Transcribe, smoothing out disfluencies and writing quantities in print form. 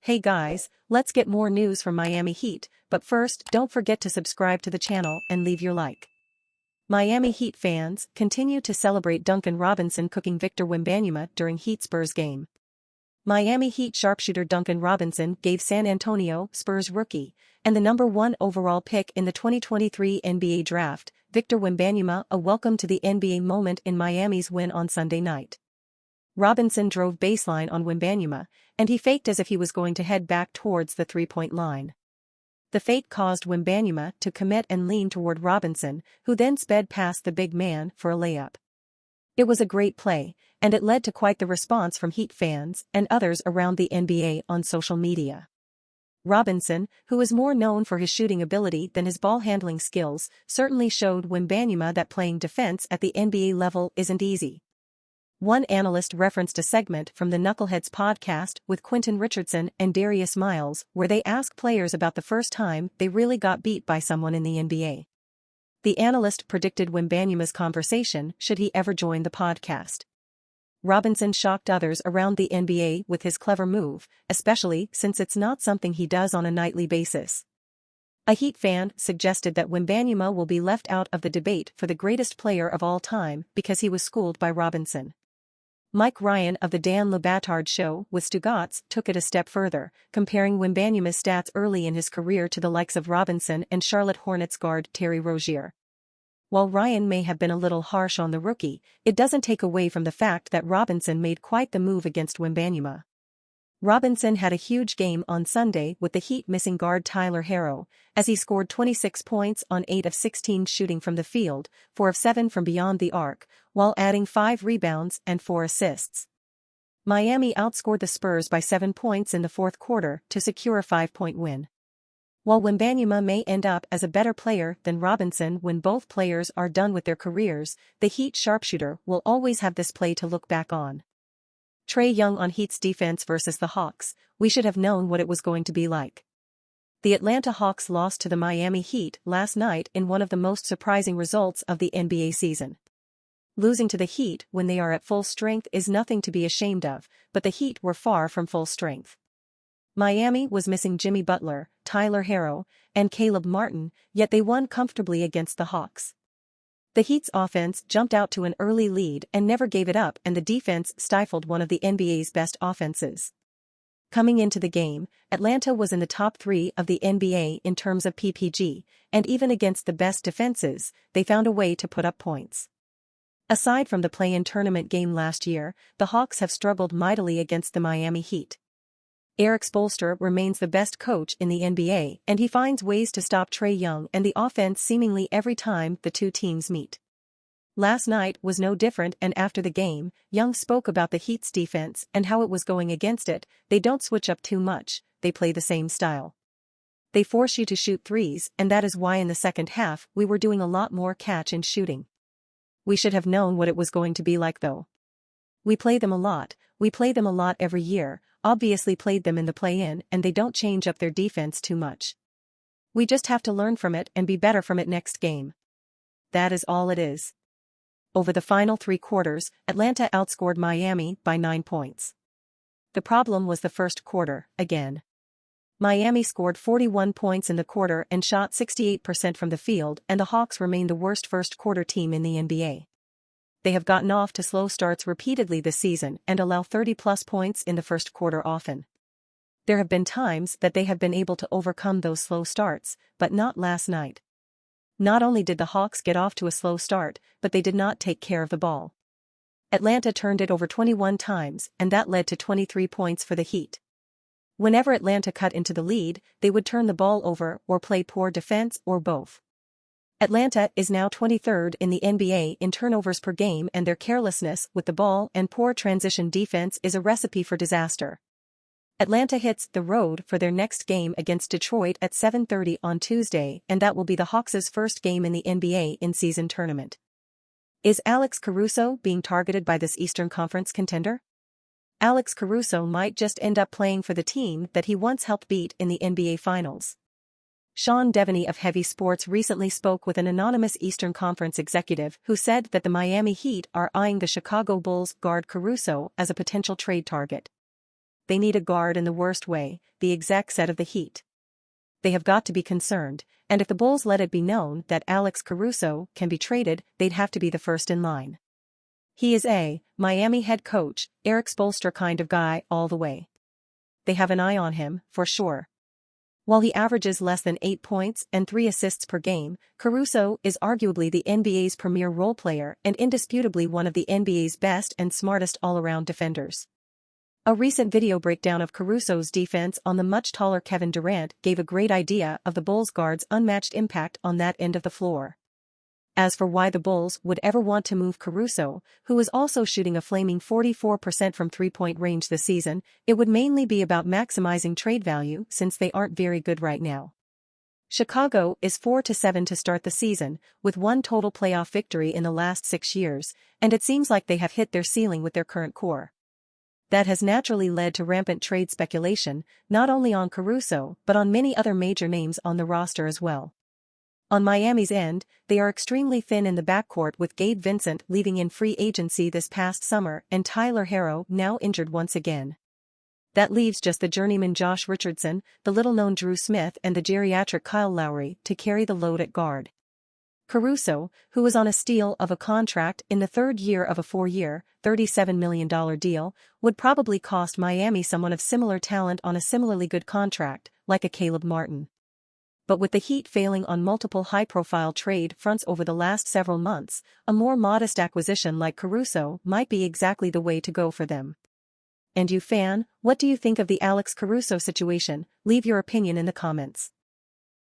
Hey guys, let's get more news from Miami Heat, but first don't forget to subscribe to the channel and leave your like. Miami Heat fans continue to celebrate Duncan Robinson cooking Victor Wembanyama during Heat Spurs game. Miami Heat sharpshooter Duncan Robinson gave San Antonio Spurs rookie and the number 1 overall pick in the 2023 NBA draft, Victor Wembanyama, a welcome to the NBA moment in Miami's win on Sunday night. Robinson drove baseline on Wembanyama, and he faked as if he was going to head back towards the three-point line. The fake caused Wembanyama to commit and lean toward Robinson, who then sped past the big man for a layup. It was a great play, and it led to quite the response from Heat fans and others around the NBA on social media. Robinson, who is more known for his shooting ability than his ball-handling skills, certainly showed Wembanyama that playing defense at the NBA level isn't easy. One analyst referenced a segment from the Knuckleheads podcast with Quentin Richardson and Darius Miles where they ask players about the first time they really got beat by someone in the NBA. The analyst predicted Wembanyama's conversation should he ever join the podcast. Robinson shocked others around the NBA with his clever move, especially since it's not something he does on a nightly basis. A Heat fan suggested that Wembanyama will be left out of the debate for the greatest player of all time because he was schooled by Robinson. Mike Ryan of the Dan Le Batard Show with Stugotz took it a step further, comparing Wembanyama's stats early in his career to the likes of Robinson and Charlotte Hornets guard Terry Rozier. While Ryan may have been a little harsh on the rookie, it doesn't take away from the fact that Robinson made quite the move against Wembanyama. Robinson had a huge game on Sunday with the Heat missing guard Tyler Herro, as he scored 26 points on 8 of 16 shooting from the field, 4 of 7 from beyond the arc, while adding 5 rebounds and 4 assists. Miami outscored the Spurs by 7 points in the fourth quarter to secure a 5-point win. While Wembanyama may end up as a better player than Robinson when both players are done with their careers, the Heat sharpshooter will always have this play to look back on. Trae Young on Heat's defense versus the Hawks, we should have known what it was going to be like. The Atlanta Hawks lost to the Miami Heat last night in one of the most surprising results of the NBA season. Losing to the Heat when they are at full strength is nothing to be ashamed of, but the Heat were far from full strength. Miami was missing Jimmy Butler, Tyler Herro, and Caleb Martin, yet they won comfortably against the Hawks. The Heat's offense jumped out to an early lead and never gave it up, and the defense stifled one of the NBA's best offenses. Coming into the game, Atlanta was in the top 3 of the NBA in terms of PPG, and even against the best defenses, they found a way to put up points. Aside from the play-in tournament game last year, the Hawks have struggled mightily against the Miami Heat. Eric Spoelstra remains the best coach in the NBA, and he finds ways to stop Trae Young and the offense seemingly every time the two teams meet. Last night was no different, and after the game, Young spoke about the Heat's defense and how it was going against it. They don't switch up too much, they play the same style. They force you to shoot threes, and that is why in the second half we were doing a lot more catch and shooting. We should have known what it was going to be like though. We play them a lot every year, obviously played them in the play-in, and they don't change up their defense too much. We just have to learn from it and be better from it next game. That is all it is. Over the final 3 quarters, Atlanta outscored Miami by 9 points. The problem was the first quarter, again. Miami scored 41 points in the quarter and shot 68% from the field, and the Hawks remain the worst first-quarter team in the NBA. They have gotten off to slow starts repeatedly this season and allow 30-plus points in the first quarter often. There have been times that they have been able to overcome those slow starts, but not last night. Not only did the Hawks get off to a slow start, but they did not take care of the ball. Atlanta turned it over 21 times, and that led to 23 points for the Heat. Whenever Atlanta cut into the lead, they would turn the ball over or play poor defense or both. Atlanta is now 23rd in the NBA in turnovers per game, and their carelessness with the ball and poor transition defense is a recipe for disaster. Atlanta hits the road for their next game against Detroit at 7:30 on Tuesday, and that will be the Hawks' first game in the NBA in-season tournament. Is Alex Caruso being targeted by this Eastern Conference contender? Alex Caruso might just end up playing for the team that he once helped beat in the NBA Finals. Sean Devaney of Heavy Sports recently spoke with an anonymous Eastern Conference executive who said that the Miami Heat are eyeing the Chicago Bulls guard Caruso as a potential trade target. They need a guard in the worst way, the exec said of the Heat. They have got to be concerned, and if the Bulls let it be known that Alex Caruso can be traded, they'd have to be the first in line. He is a Miami head coach, Eric Spoelstra kind of guy all the way. They have an eye on him, for sure. While he averages less than 8 points and 3 assists per game, Caruso is arguably the NBA's premier role player and indisputably one of the NBA's best and smartest all-around defenders. A recent video breakdown of Caruso's defense on the much taller Kevin Durant gave a great idea of the Bulls' guard's unmatched impact on that end of the floor. As for why the Bulls would ever want to move Caruso, who is also shooting a flaming 44% from three-point range this season, it would mainly be about maximizing trade value since they aren't very good right now. Chicago is 4-7 to start the season, with one total playoff victory in the last 6 years, and it seems like they have hit their ceiling with their current core. That has naturally led to rampant trade speculation, not only on Caruso but on many other major names on the roster as well. On Miami's end, they are extremely thin in the backcourt with Gabe Vincent leaving in free agency this past summer and Tyler Herro now injured once again. That leaves just the journeyman Josh Richardson, the little-known Drew Smith and the geriatric Kyle Lowry to carry the load at guard. Caruso, who is on a steal of a contract in the third year of a 4-year, $37 million deal, would probably cost Miami someone of similar talent on a similarly good contract, like a Caleb Martin. But with the Heat failing on multiple high-profile trade fronts over the last several months, a more modest acquisition like Caruso might be exactly the way to go for them. And you fan, what do you think of the Alex Caruso situation? Leave your opinion in the comments.